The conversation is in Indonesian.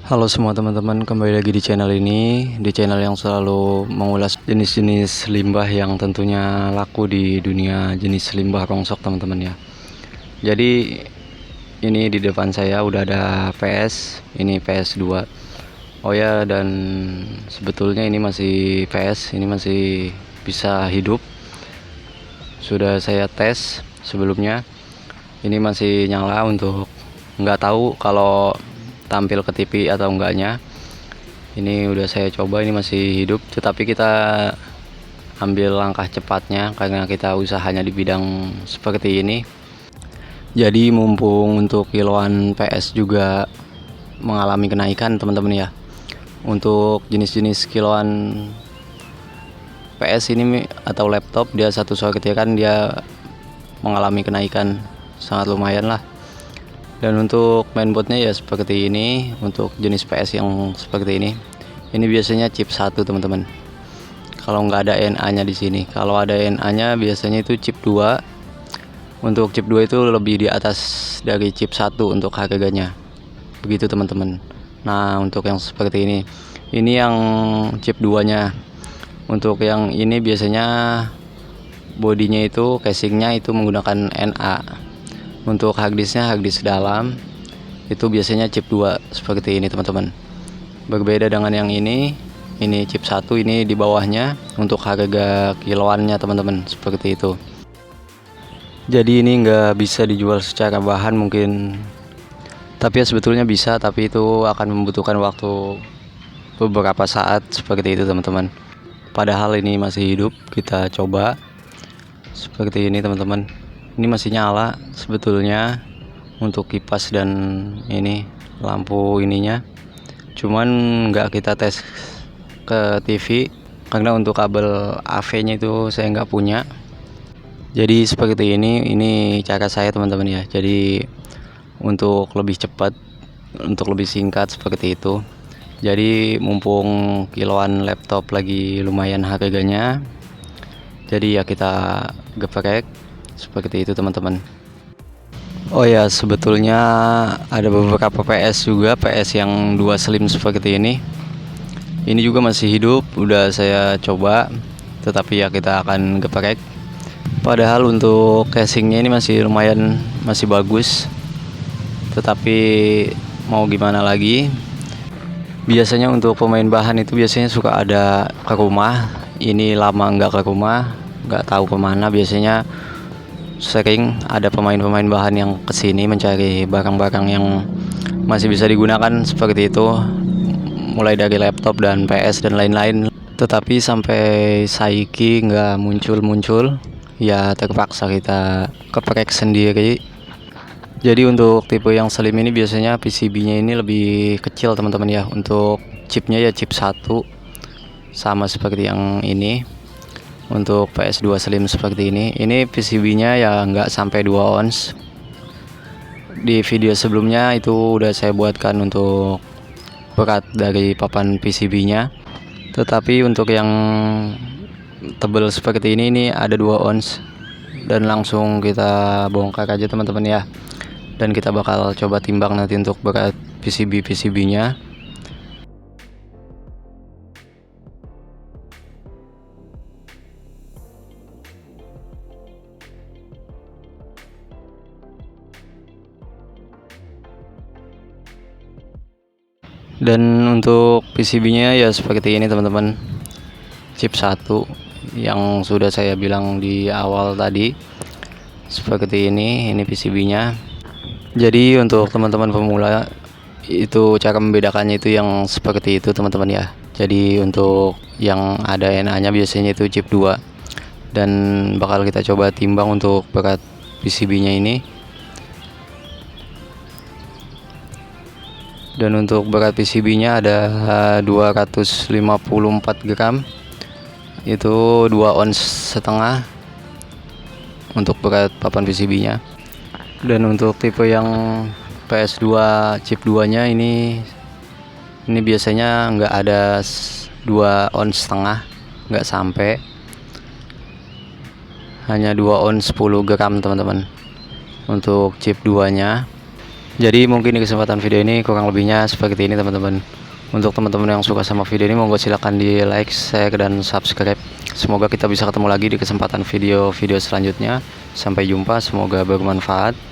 Halo semua teman-teman, kembali lagi di channel ini, di channel yang selalu mengulas jenis-jenis limbah yang tentunya laku di dunia jenis limbah rongsok teman-teman ya. Jadi ini di depan saya udah ada PS, ini PS2. Oh ya, dan sebetulnya ini masih PS, ini masih bisa hidup. Sudah saya tes sebelumnya, ini masih nyala untuk nggak tahu kalau tampil ke TV atau enggaknya. Ini udah saya coba, ini masih hidup, tetapi kita ambil langkah cepatnya karena kita usahanya di bidang seperti ini. Jadi mumpung untuk kiloan PS juga mengalami kenaikan teman-teman ya. Untuk jenis-jenis kiloan PS ini atau laptop dia satu soket ya kan, dia mengalami kenaikan sangat lumayan lah. Dan untuk mainboardnya ya seperti ini. Untuk jenis PS yang seperti ini biasanya chip 1 teman-teman. Kalau nggak ada NA-nya di sini. Kalau ada NA-nya biasanya itu chip 2. Untuk chip 2 itu lebih di atas dari chip 1 untuk harganya. Begitu teman-teman. Nah, untuk yang seperti ini yang chip 2-nya. Untuk yang ini biasanya bodinya itu, casingnya itu menggunakan NA. Untuk harddisknya harddisk dalam, itu biasanya chip 2 seperti ini teman-teman. Berbeda dengan yang ini chip 1, ini di bawahnya untuk harga kiloannya teman-teman, seperti itu. Jadi ini nggak bisa dijual secara bahan mungkin, tapi ya sebetulnya bisa, tapi itu akan membutuhkan waktu beberapa saat seperti itu teman-teman. Padahal ini masih hidup, kita coba seperti ini teman-teman. Ini masih nyala sebetulnya untuk kipas dan ini lampu ininya, cuman nggak kita tes ke TV karena untuk kabel AV nya itu saya nggak punya. Jadi seperti ini cara saya teman-teman ya. Jadi untuk lebih cepat, untuk lebih singkat seperti itu. Jadi mumpung kiloan laptop lagi lumayan harganya, jadi ya kita geprek seperti itu teman-teman. Oh ya, sebetulnya ada beberapa PS juga, PS yang 2 slim seperti ini. Ini juga masih hidup, udah saya coba, tetapi ya kita akan geprek. Padahal untuk casingnya ini masih lumayan, masih bagus. Tetapi mau gimana lagi? Biasanya untuk pemain bahan itu biasanya suka ada ke rumah. Ini lama nggak ke rumah, nggak tahu kemana. Biasanya sering ada pemain-pemain bahan yang kesini mencari barang-barang yang masih bisa digunakan seperti itu, mulai dari laptop dan PS dan lain-lain. Tetapi sampai saiki nggak muncul-muncul, ya terpaksa kita keprek sendiri. Jadi untuk tipe yang slim ini biasanya PCB-nya ini lebih kecil teman-teman ya. Untuk chipnya ya chip 1 sama seperti yang ini. Untuk PS2 slim seperti ini PCB-nya ya nggak sampai 2 ons. Di video sebelumnya itu udah saya buatkan untuk berat dari papan PCB-nya. Tetapi untuk yang tebal seperti ini ada 2 ons. Dan langsung kita bongkar aja teman-teman ya. Dan kita bakal coba timbang nanti untuk berat PCB-nya. Dan untuk PCB-nya ya seperti ini teman-teman, chip 1 yang sudah saya bilang di awal tadi. Seperti ini PCB-nya. Jadi untuk teman-teman pemula itu cara membedakannya itu yang seperti itu teman-teman ya. Jadi untuk yang ada NA-nya biasanya itu chip 2. Dan bakal kita coba timbang untuk berat PCB-nya ini. Dan untuk berat PCB-nya ada 254 gram. Itu 2 ons setengah untuk berat papan PCB-nya. Dan untuk tipe yang PS2 chip 2-nya ini biasanya nggak ada 2 ons setengah, nggak sampai, hanya 2 ons 10 gram teman-teman untuk chip 2-nya. Jadi mungkin di kesempatan video ini kurang lebihnya seperti ini teman-teman. Untuk teman-teman yang suka sama video ini, monggo silahkan di like, share, dan subscribe. Semoga kita bisa ketemu lagi di kesempatan video-video selanjutnya. Sampai jumpa, semoga bermanfaat.